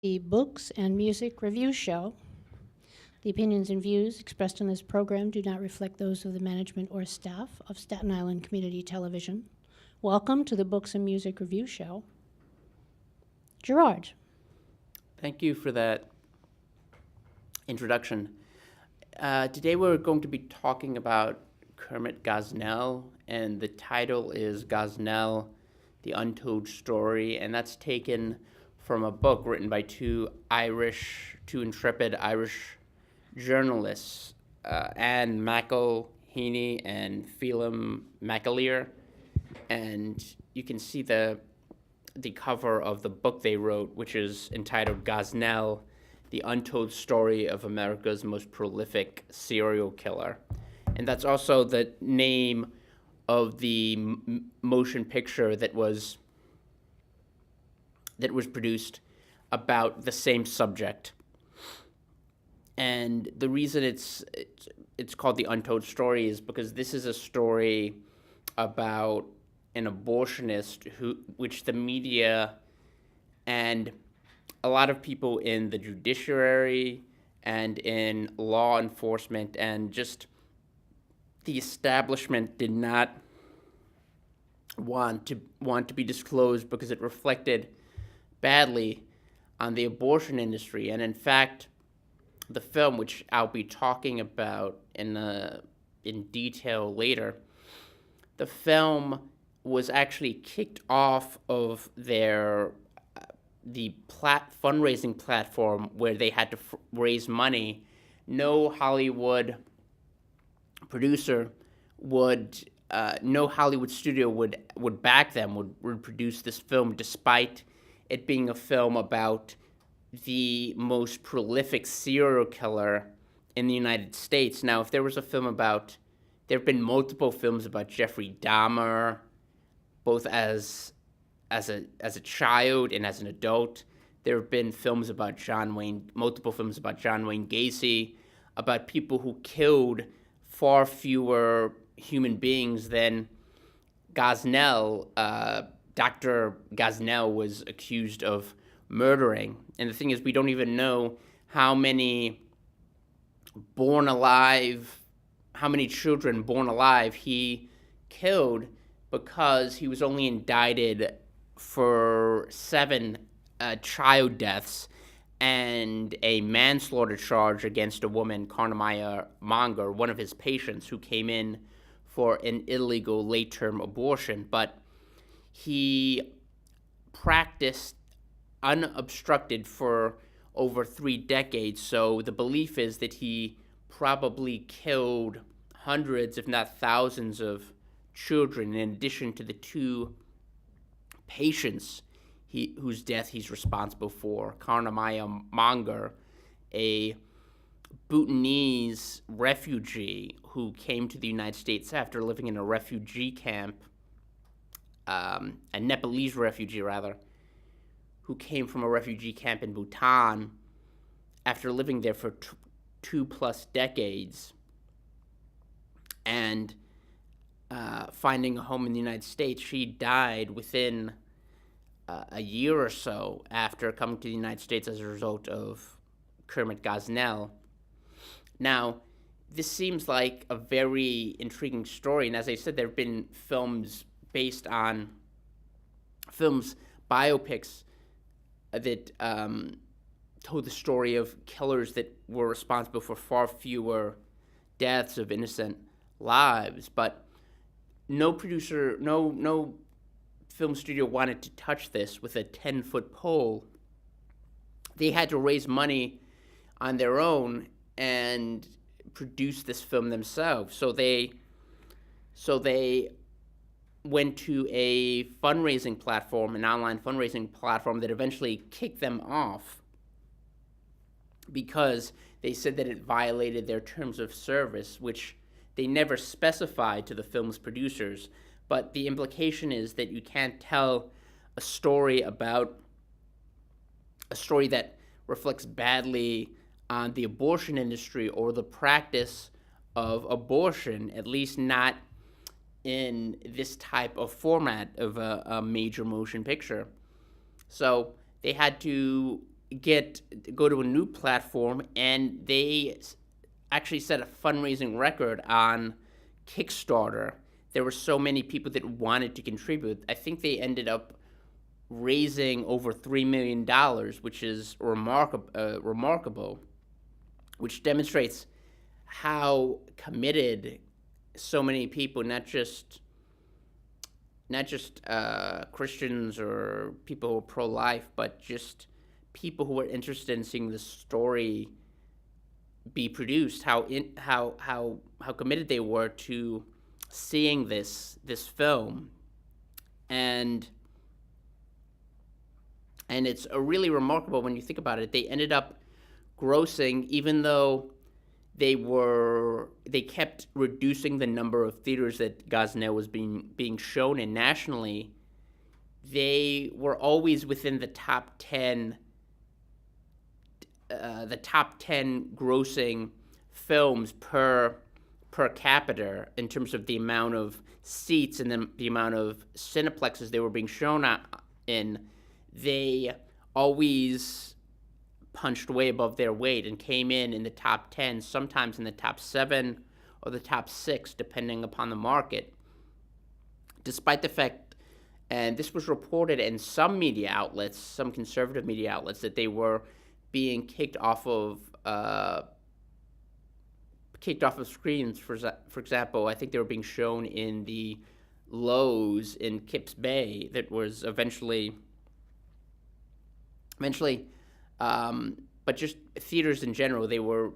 The Books and Music Review Show. The opinions and views expressed in this program do not reflect those of the management or staff of Staten Island Community Television. Welcome to the Books and Music Review Show. Gerard. Thank you for that introduction. Today we're going to be talking about Kermit Gosnell, and the title is Gosnell, The Untold Story, and that's taken from a book written by two intrepid Irish journalists, Anne McElhenney and Phelim McAleer, and you can see the cover of the book they wrote, which is entitled Gosnell, The Untold Story of America's Most Prolific Serial Killer. And that's also the name of the motion picture that was produced about the same subject. And the reason it's called The Untold Story is because this is a story about an abortionist which the media and a lot of people in the judiciary and in law enforcement and just the establishment did not want to be disclosed because it reflected badly on the abortion industry. And in fact, the film, which I'll be talking about in detail later, the film was actually kicked off of the fundraising platform where they had to raise money. No Hollywood producer no Hollywood studio would back them, would produce this film, despite it being a film about the most prolific serial killer in the United States. Now, if there was a film there have been multiple films about Jeffrey Dahmer, both as a child and as an adult. There have been multiple films about John Wayne Gacy, about people who killed far fewer human beings than Gosnell. Dr. Gosnell was accused of murdering. And the thing is, we don't even know how many children born alive he killed, because he was only indicted for 7 child deaths and a manslaughter charge against a woman, Carnamaya Monger, one of his patients who came in for an illegal late-term abortion. But he practiced unobstructed for over 3 decades, so the belief is that he probably killed hundreds, if not thousands, of children, in addition to the 2 patients whose death he's responsible for. Carnamaya Monger, a Bhutanese refugee who came to the United States after living in a refugee camp, a Nepalese refugee, rather, who came from a refugee camp in Bhutan after living there for 2+ decades and finding a home in the United States. She died within a year or so after coming to the United States as a result of Kermit Gosnell. Now, this seems like a very intriguing story, and as I said, there have been biopics that told the story of killers that were responsible for far fewer deaths of innocent lives, but no film studio wanted to touch this with a 10-foot pole. They had to raise money on their own and produce this film themselves. So they went to a an online fundraising platform that eventually kicked them off because they said that it violated their terms of service, which they never specified to the film's producers. But the implication is that you can't tell a story that reflects badly on the abortion industry or the practice of abortion, at least not in this type of format of a major motion picture. So they had to go to a new platform, and they actually set a fundraising record on Kickstarter. There were so many people that wanted to contribute. I think they ended up raising over $3 million, which is remarkable, which demonstrates how committed so many people, not just Christians or people who are pro-life, but just people who are interested in seeing the story be produced. How committed they were to seeing this film, and it's really remarkable when you think about it. They ended up grossing, even though they kept reducing the number of theaters that Gosnell was being shown in nationally. They were always within the top 10 grossing films per capita in terms of the amount of seats and the amount of cineplexes they were being shown in. They always punched way above their weight and came in the top 10, sometimes in the top 7 or the top 6, depending upon the market. Despite the fact, and this was reported in some media outlets, some conservative media outlets, that they were being kicked off of screens. For example, I think they were being shown in the Lowe's in Kips Bay that was eventually, but just theaters in general, they were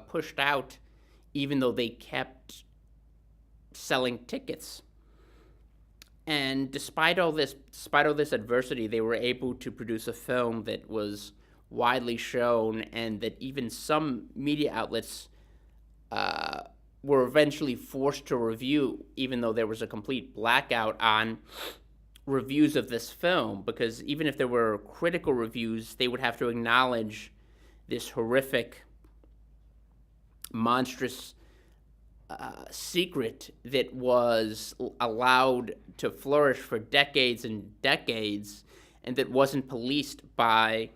pushed out, even though they kept selling tickets. And despite all this adversity, they were able to produce a film that was widely shown, and that even some media outlets were eventually forced to review, even though there was a complete blackout on reviews of this film, because even if there were critical reviews, they would have to acknowledge this horrific, monstrous secret that was allowed to flourish for decades and decades, and that wasn't policed by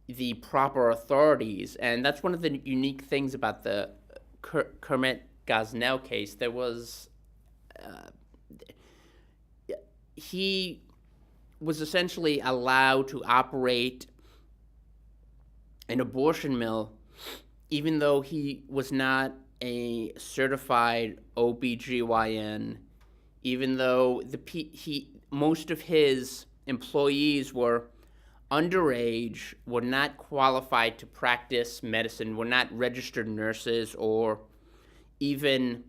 the proper authorities. And that's one of the unique things about the Kermit Gosnell case. There was he was essentially allowed to operate an abortion mill, even though he was not a certified OBGYN, even though most of his employees were underage, were not qualified to practice medicine, were not registered nurses or even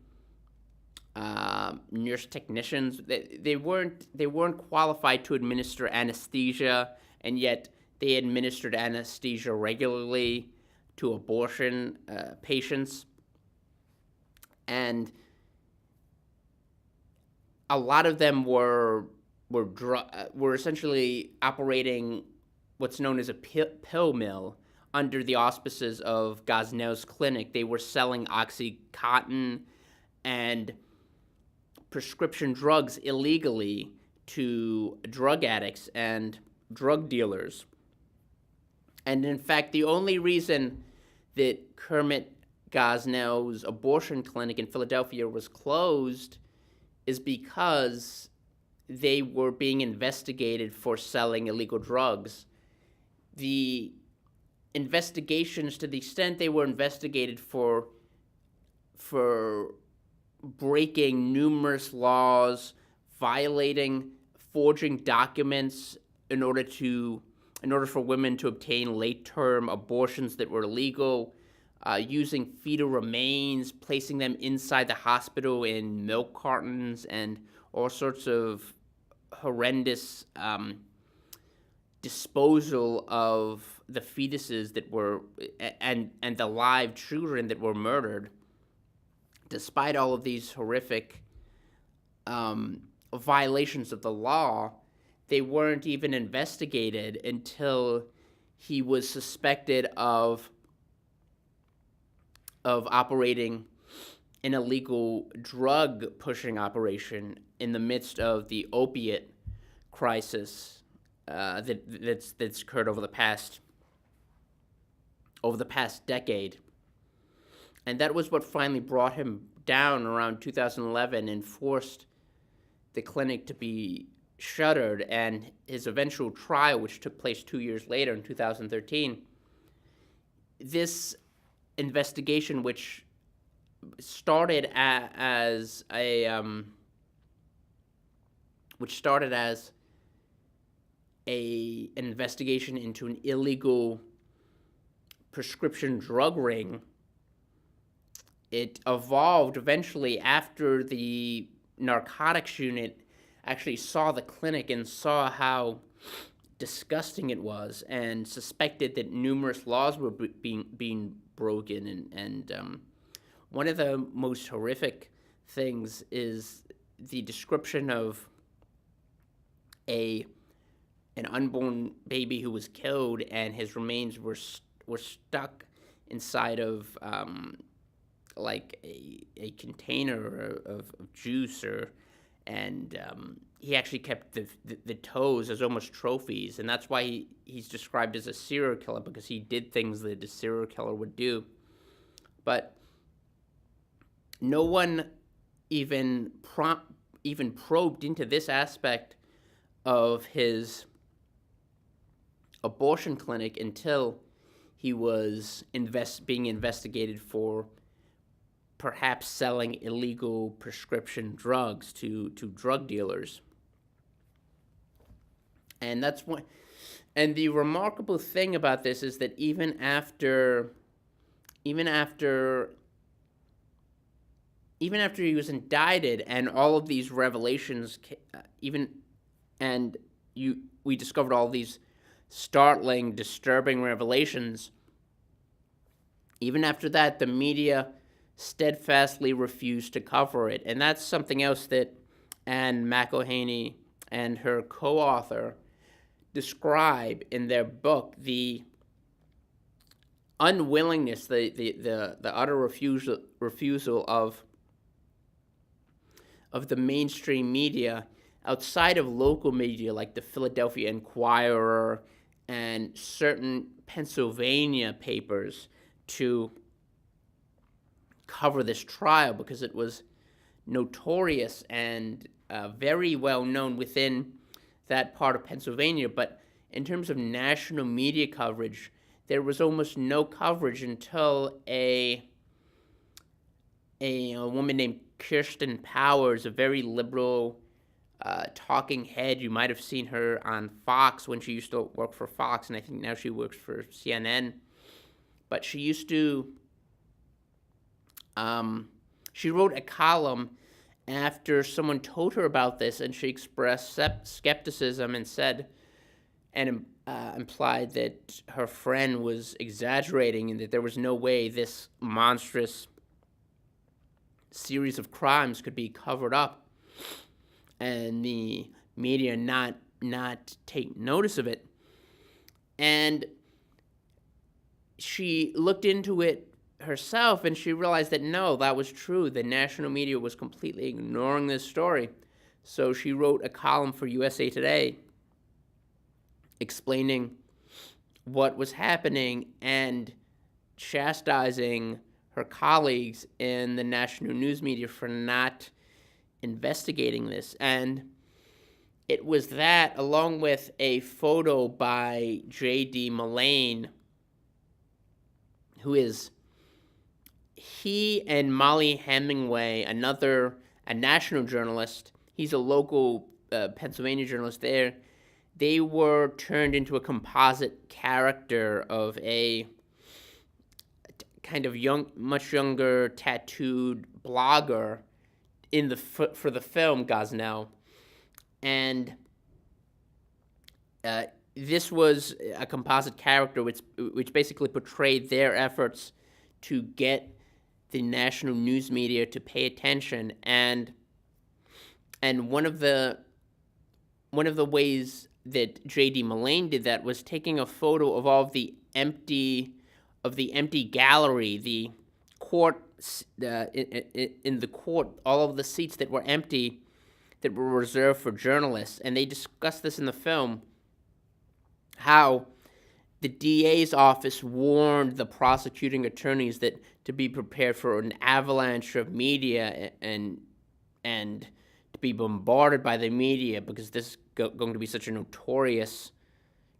nurse technicians. They weren't qualified to administer anesthesia, and yet they administered anesthesia regularly to abortion patients. And a lot of them were essentially operating what's known as a pill mill under the auspices of Gosnell's clinic. They were selling OxyContin and prescription drugs illegally to drug addicts and drug dealers. And in fact, the only reason that Kermit Gosnell's abortion clinic in Philadelphia was closed is because they were being investigated for selling illegal drugs. The investigations, to the extent they were investigated for breaking numerous laws, forging documents in order for women to obtain late-term abortions that were illegal, using fetal remains, placing them inside the hospital in milk cartons, and all sorts of horrendous disposal of the fetuses that were and the live children that were murdered. Despite all of these horrific violations of the law, they weren't even investigated until he was suspected of operating an illegal drug pushing operation in the midst of the opiate crisis that's occurred over the past decade. And that was what finally brought him down around 2011 and forced the clinic to be shuttered. And his eventual trial, which took place 2 years later in 2013, this investigation, which started as an investigation into an illegal prescription drug ring, it evolved eventually after the narcotics unit actually saw the clinic and saw how disgusting it was, and suspected that numerous laws were being broken. And one of the most horrific things is the description of an unborn baby who was killed, and his remains were stuck inside of like a container of juice, and he actually kept the toes as almost trophies, and that's why he's described as a serial killer, because he did things that a serial killer would do. But no one even probed into this aspect of his abortion clinic until he was being investigated for perhaps selling illegal prescription drugs to drug dealers. And that's what. And the remarkable thing about this is that even after he was indicted, and all of these revelations, we discovered all these startling, disturbing revelations. Even after that, the media steadfastly refused to cover it, and that's something else that Anne McElhaney and her co-author describe in their book: the unwillingness, the utter refusal of the mainstream media, outside of local media like the Philadelphia Inquirer and certain Pennsylvania papers, to cover this trial, because it was notorious and very well known within that part of Pennsylvania. But in terms of national media coverage, there was almost no coverage until a woman named Kirsten Powers, a very liberal talking head. You might have seen her on Fox when she used to work for Fox, and I think now she works for CNN. But she used to, she wrote a column after someone told her about this, and she expressed skepticism and said, and implied that her friend was exaggerating and that there was no way this monstrous series of crimes could be covered up and the media not take notice of it. And she looked into it herself, and she realized that no, that was true. The national media was completely ignoring this story. So she wrote a column for USA Today explaining what was happening and chastising her colleagues in the national news media for not investigating this. And it was that, along with a photo by J.D. Mullane, he and Molly Hemingway, a national journalist, he's a local Pennsylvania journalist there, they were turned into a composite character of a kind of much younger, tattooed blogger for the film Gosnell. And this was a composite character which basically portrayed their efforts to get the national news media to pay attention. And one of the ways that J.D. Mullane did that was taking a photo of all of the empty gallery, the court, in the court, all of the seats that were empty, that were reserved for journalists. And they discuss this in the film, how the DA's office warned the prosecuting attorneys that to be prepared for an avalanche of media and to be bombarded by the media, because this is going to be such a notorious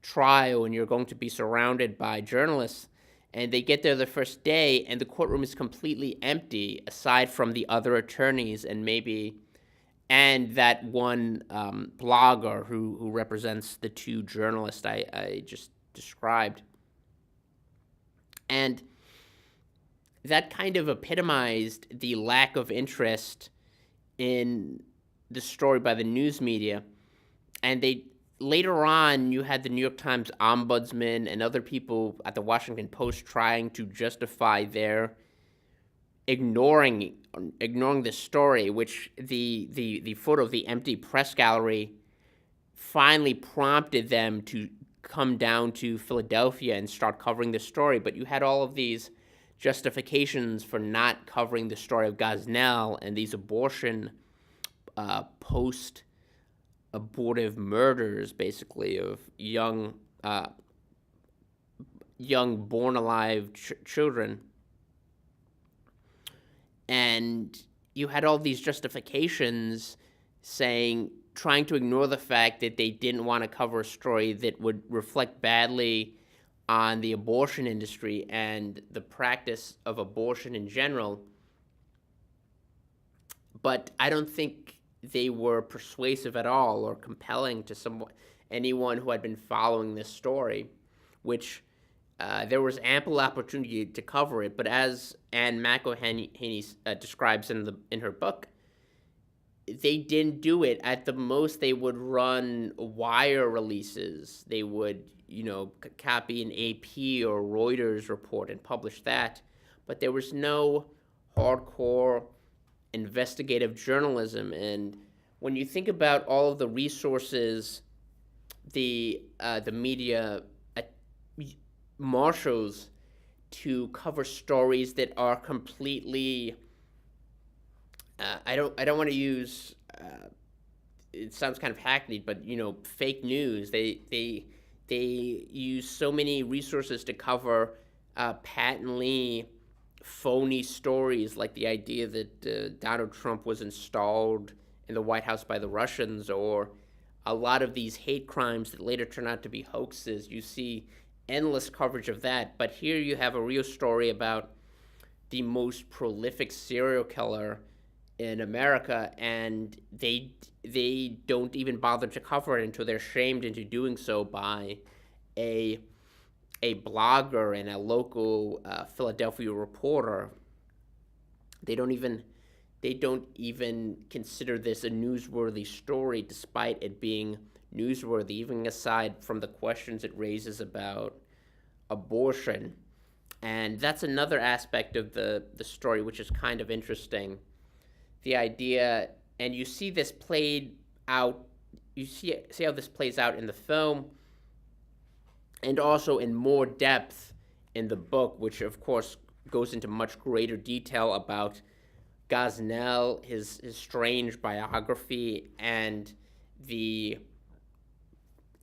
trial and you're going to be surrounded by journalists. And they get there the first day and the courtroom is completely empty aside from the other attorneys and that one blogger who represents the two journalists I just described. And that kind of epitomized the lack of interest in the story by the news media. And later on, you had the New York Times ombudsman and other people at the Washington Post trying to justify their ignoring this story, which the photo of the empty press gallery finally prompted them to come down to Philadelphia and start covering the story. But you had all of these justifications for not covering the story of Gosnell and these abortion post-abortive murders, basically, of young born alive children. And you had all these justifications trying to ignore the fact that they didn't want to cover a story that would reflect badly on the abortion industry and the practice of abortion in general. But I don't think they were persuasive at all or compelling to anyone who had been following this story, which there was ample opportunity to cover it. But as Anne McElhaney describes in her book, they didn't do it. At the most, they would run wire releases. They would, copy an AP or Reuters report and publish that. But there was no hardcore investigative journalism. And when you think about all of the resources the media marshals to cover stories that are completely I don't want to use it sounds kind of hackneyed, but fake news. They use so many resources to cover patently phony stories, like the idea that Donald Trump was installed in the White House by the Russians, or a lot of these hate crimes that later turn out to be hoaxes. You see endless coverage of that. But here you have a real story about the most prolific serial killer in America, and they don't even bother to cover it until they're shamed into doing so by a blogger and a local Philadelphia reporter. They don't even consider this a newsworthy story, despite it being newsworthy, even aside from the questions it raises about abortion. And that's another aspect of the story which is kind of interesting. The idea, and you see this played out, you see how this plays out in the film, and also in more depth in the book, which of course goes into much greater detail about Gosnell, his strange biography, and the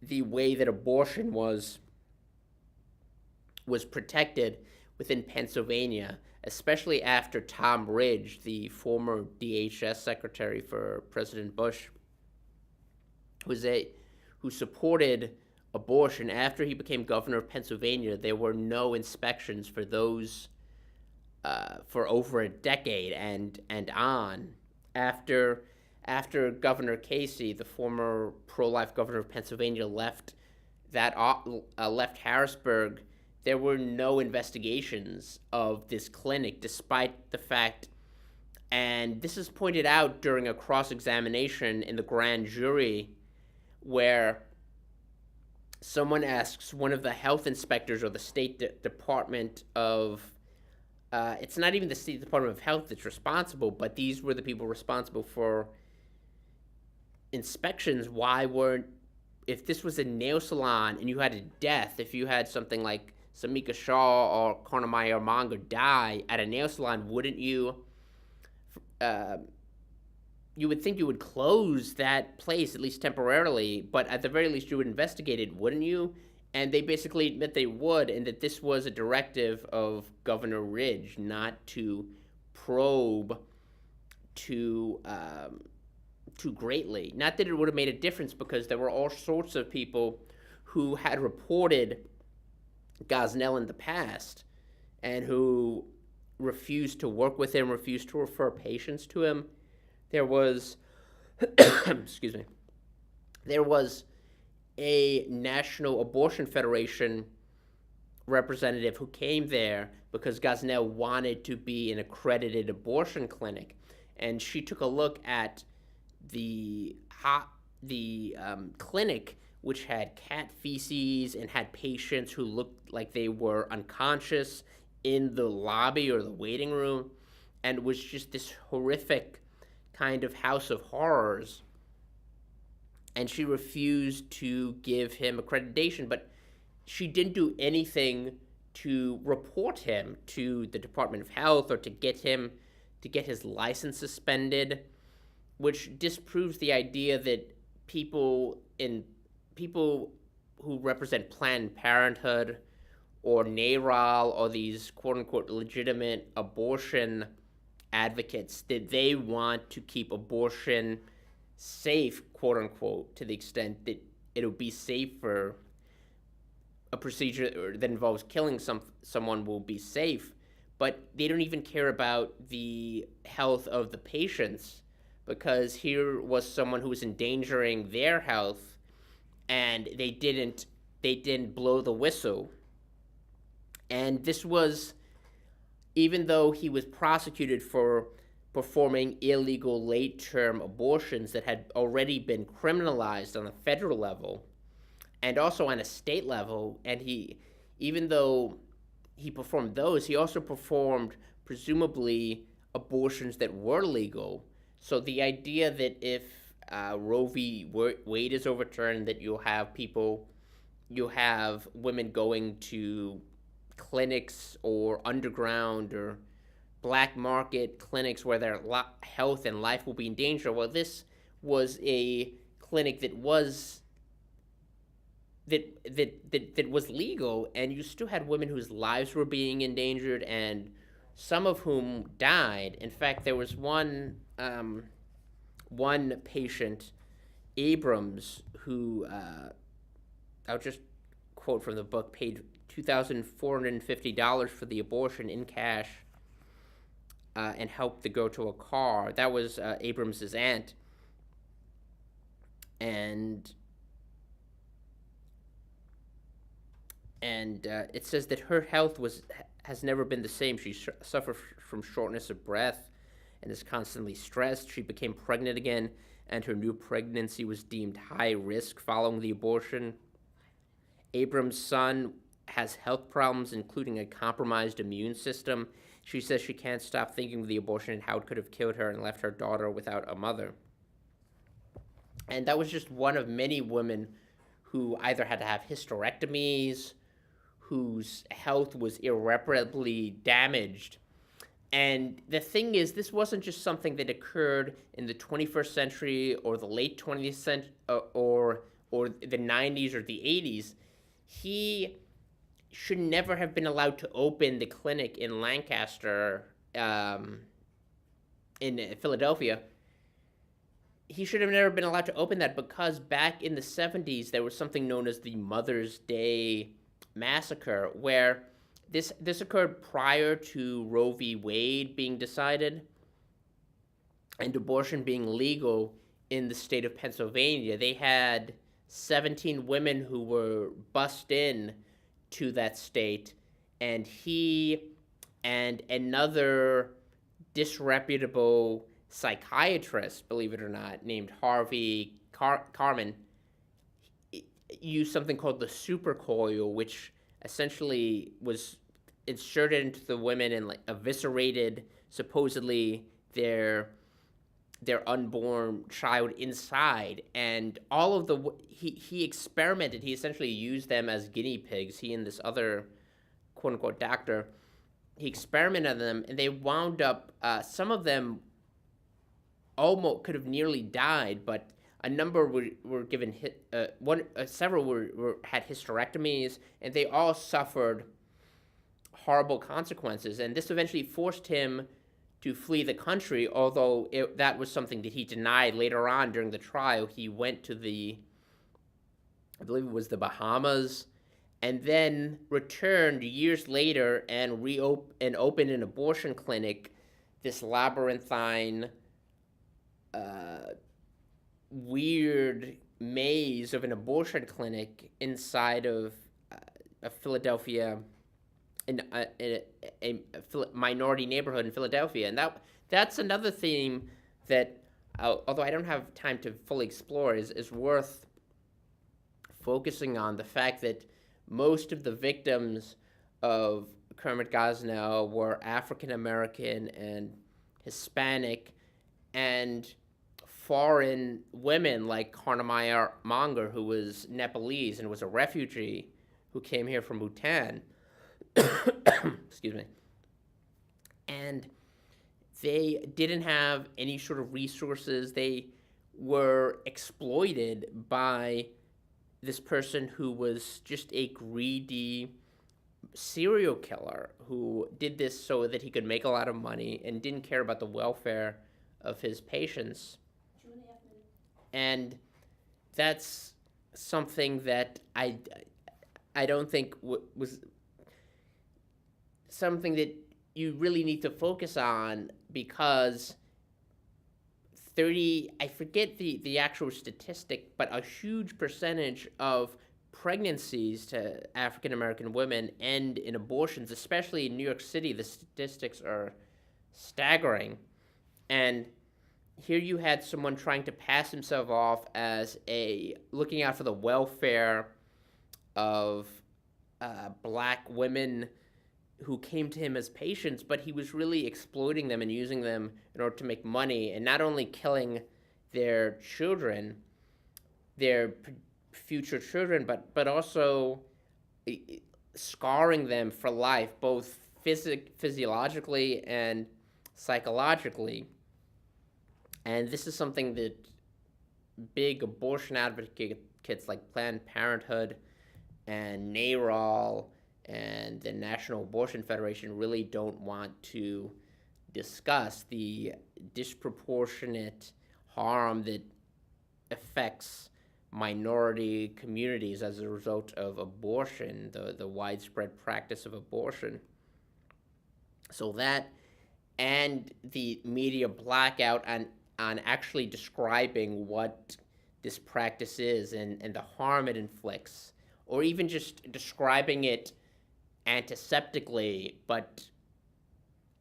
way that abortion was protected within Pennsylvania, especially after Tom Ridge, the former DHS secretary for President Bush, who supported abortion. After he became governor of Pennsylvania, there were no inspections for those for over a decade and on. After Governor Casey, the former pro-life governor of Pennsylvania, left Harrisburg, there were no investigations of this clinic, despite the fact, and this is pointed out during a cross-examination in the grand jury, where someone asks one of the health inspectors or the State Department of, it's not even the State Department of Health that's responsible, but these were the people responsible for inspections. If this was a nail salon and you had a death, if you had something like Samika Shaw or Kornemeier Monger die at a nail salon, wouldn't you? Uh, you would think you would close that place at least temporarily, but at the very least you would investigate it, wouldn't you? And they basically admit they would, and that this was a directive of Governor Ridge not to probe too too greatly. Not that it would have made a difference, because there were all sorts of people who had reported Gosnell in the past and who refused to work with him, refused to refer patients to him. There was, excuse me, there was a National Abortion Federation representative who came there because Gosnell wanted to be an accredited abortion clinic, and she took a look at the clinic, which had cat feces and had patients who looked like they were unconscious in the lobby or the waiting room, and it was just this horrific kind of house of horrors. And she refused to give him accreditation, but she didn't do anything to report him to the Department of Health or to get his license suspended, which disproves the idea that people who represent Planned Parenthood or NARAL or these quote-unquote legitimate abortion advocates, that they want to keep abortion safe, quote-unquote, to the extent that it'll be safer. A procedure that involves killing someone will be safe, but they don't even care about the health of the patients, because here was someone who was endangering their health, and they didn't blow the whistle. And this was, even though he was prosecuted for performing illegal late-term abortions that had already been criminalized on a federal level and also on a state level, and even though he performed those, he also performed presumably abortions that were legal. So the idea that if Roe v. Wade is overturned, that you'll have women going to clinics or underground or black market clinics where their health and life will be in danger. Well, this was a clinic that was legal, and you still had women whose lives were being endangered, and some of whom died. In fact, there was one patient, Abrams, who I'll just quote from the book, paid $2,450 for the abortion in cash, and helped the girl to a car. That was Abrams's aunt, and it says that her health has never been the same. She suffered from shortness of breath and is constantly stressed. She became pregnant again, and her new pregnancy was deemed high risk following the abortion. Abram's son has health problems, including a compromised immune system. She says she can't stop thinking of the abortion and how it could have killed her and left her daughter without a mother. And that was just one of many women who either had to have hysterectomies, whose health was irreparably damaged. And the thing is, this wasn't just something that occurred in the 21st century or the late 20th century or the 90s or the 80s. He should never have been allowed to open the clinic in Lancaster, in Philadelphia. He should have never been allowed to open that, because back in the 70s, there was something known as the Mother's Day Massacre, where this occurred prior to Roe v. Wade being decided and abortion being legal in the state of Pennsylvania. They had 17 women who were bussed in to that state, and he and another disreputable psychiatrist, believe it or not, named Harvey Carmen, used something called the supercoil, which essentially was inserted into the women and eviscerated supposedly their unborn child inside. And all of he experimented. He essentially used them as guinea pigs. He and this other quote unquote doctor, he experimented on them, and they wound up. Some of them almost could have nearly died, but a number were given several had hysterectomies, and they all suffered horrible consequences. And this eventually forced him to flee the country, although that was something that he denied later on during the trial. He went to I believe it was the Bahamas, and then returned years later and opened an abortion clinic, this labyrinthine, weird maze of an abortion clinic inside of a Philadelphia, in a minority neighborhood in Philadelphia. And that's another theme that, although I don't have time to fully explore, is worth focusing on. The fact that most of the victims of Kermit Gosnell were African American and Hispanic and foreign women, like Karnamaya Monger, who was Nepalese and was a refugee who came here from Bhutan. Excuse me. And they didn't have any sort of resources. They were exploited by this person who was just a greedy serial killer who did this so that he could make a lot of money and didn't care about the welfare of his patients. 2.5 minutes. And that's something that I don't think was something that you really need to focus on, because I forget the actual statistic, but a huge percentage of pregnancies to African American women end in abortions, especially in New York City. The statistics are staggering. And here you had someone trying to pass himself off as looking out for the welfare of black women who came to him as patients, but he was really exploiting them and using them in order to make money, and not only killing their children, their future children, but also scarring them for life, both physiologically and psychologically. And this is something that big abortion advocates like Planned Parenthood and NARAL and the National Abortion Federation really don't want to discuss the disproportionate harm that affects minority communities as a result of abortion, the widespread practice of abortion. So that, and the media blackout on actually describing what this practice is and the harm it inflicts, or even just describing it antiseptically, but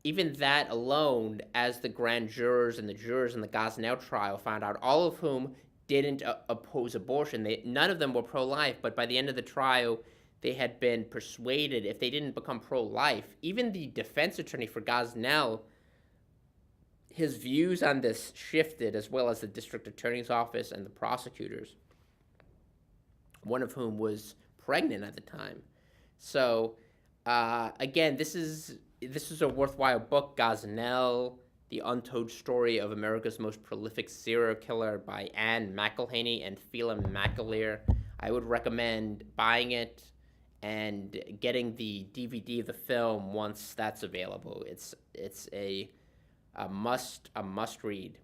even that alone, as the grand jurors and the jurors in the Gosnell trial found out, all of whom didn't oppose abortion. None of them were pro-life, but by the end of the trial, they had been persuaded, if they didn't become pro-life, even the defense attorney for Gosnell, his views on this shifted, as well as the district attorney's office and the prosecutors, one of whom was pregnant at the time. So again, this is a worthwhile book, Gosnell, The Untold Story of America's Most Prolific Serial Killer by Anne McElhaney and Phelan McAleer. I would recommend buying it and getting the DVD of the film once that's available. It's a must read.